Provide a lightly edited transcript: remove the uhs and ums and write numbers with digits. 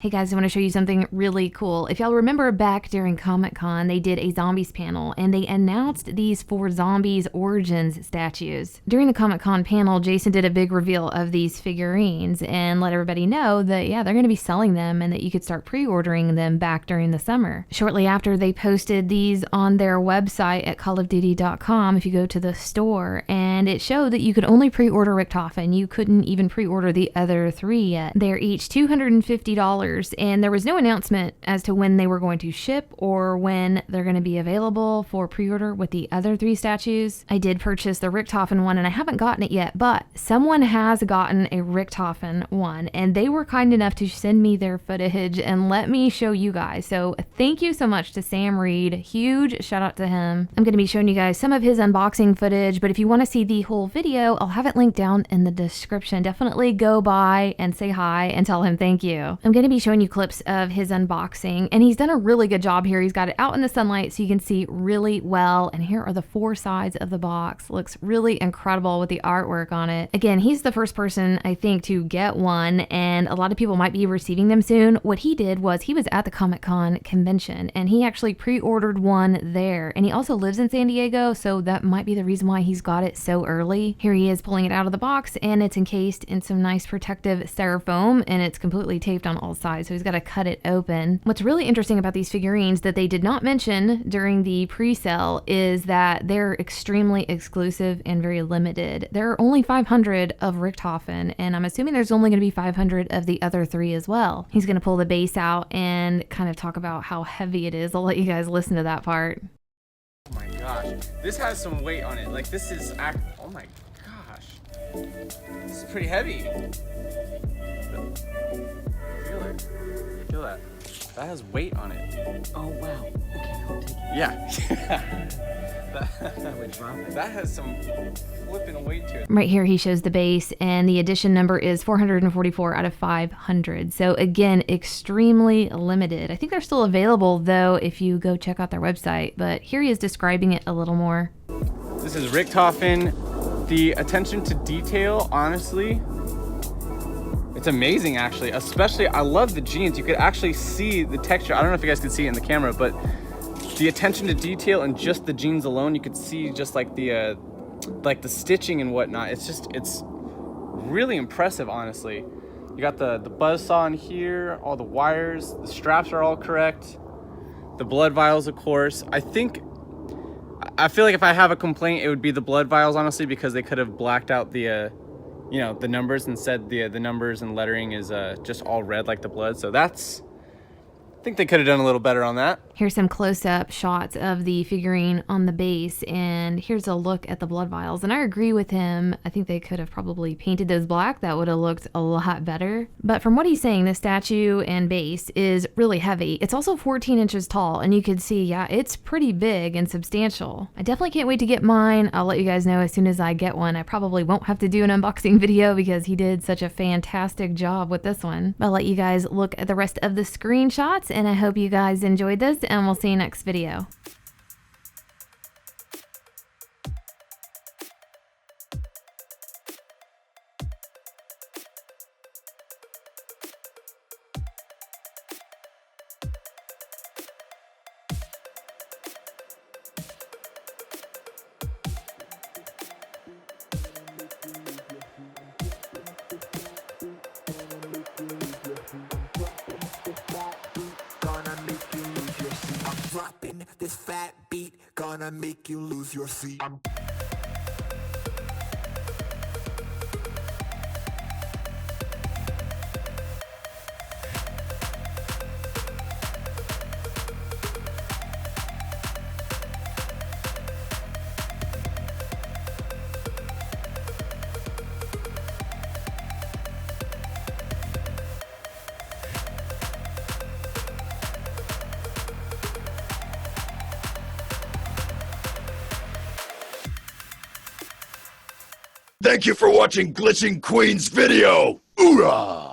Hey guys, I want to show you something really cool. If y'all remember back during Comic-Con, they did a zombies panel and they announced these 4 zombies origins statues. During the Comic-Con panel, Jason did a big reveal of these figurines and let everybody know that, yeah, they're going to be selling them and that you could start pre-ordering them back during the summer. Shortly after, they posted these on their website at callofduty.com if you go to the store, and it showed that you could only pre-order Richtofen. You couldn't even pre-order the other 3 yet. They're each $250. And there was no announcement as to when they were going to ship or when they're going to be available for pre-order with the other 3 statues. I did purchase the Richtofen one and I haven't gotten it yet, but someone has gotten a Richtofen one and they were kind enough to send me their footage and let me show you guys. So thank you so much to Sam Reed. Huge shout out to him. I'm going to be showing you guys some of his unboxing footage, but if you want to see the whole video, I'll have it linked down in the description. Definitely go by and say hi and tell him thank you. I'm going to be showing you clips of his unboxing and he's done a really good job here. He's got it out in the sunlight so you can see really well, and here are the 4 sides of the box. Looks really incredible with the artwork on it. Again, he's the first person I think to get one, and a lot of people might be receiving them soon. What he did was he was at the Comic-Con convention and he actually pre-ordered one there, and he also lives in San Diego, so that might be the reason why he's got it so early. Here he is pulling it out of the box and it's encased in some nice protective styrofoam and it's completely taped on all sides, so he's got to cut it open. What's really interesting about these figurines that they did not mention during the pre-sale is that they're extremely exclusive and very limited. There are only 500 of Richtofen, and I'm assuming there's only going to be 500 of the other 3 as well. He's going to pull the base out and kind of talk about how heavy it is. I'll let you guys listen to that part. Oh my gosh, this has some weight on it. Like, this is oh my gosh, this is pretty heavy. Feel it. Feel that. That has weight on it. Oh wow. Okay, I'll take it. Yeah. That would drop it. That has some flipping weight to it. Right here he shows the base, and the edition number is 444 out of 500. So again, extremely limited. I think they're still available though if you go check out their website, but here he is describing it a little more. This is Richtofen. The attention to detail, honestly, it's amazing actually. Especially, I love the jeans. You could actually see the texture. I don't know if you guys can see it in the camera, but the attention to detail and just the jeans alone, you could see just like the stitching and whatnot. It's really impressive, honestly. You got the buzzsaw in here, all the wires, the straps are all correct. The blood vials, of course. I feel like if I have a complaint, it would be the blood vials, honestly, because they could have blacked out the you know, the numbers and said the numbers and lettering is just all red like the blood. So I think they could have done a little better on that. Here's some close-up shots of the figurine on the base, and here's a look at the blood vials. And I agree with him. I think they could have probably painted those black. That would have looked a lot better. But from what he's saying, the statue and base is really heavy. It's also 14 inches tall, and you could see, yeah, it's pretty big and substantial. I definitely can't wait to get mine. I'll let you guys know as soon as I get one. I probably won't have to do an unboxing video because he did such a fantastic job with this one. I'll let you guys look at the rest of the screenshots, and I hope you guys enjoyed this, and we'll see you next video. Dropping this fat beat, gonna make you lose your seat. Thank you for watching Glitching Queen's video. Hoorah!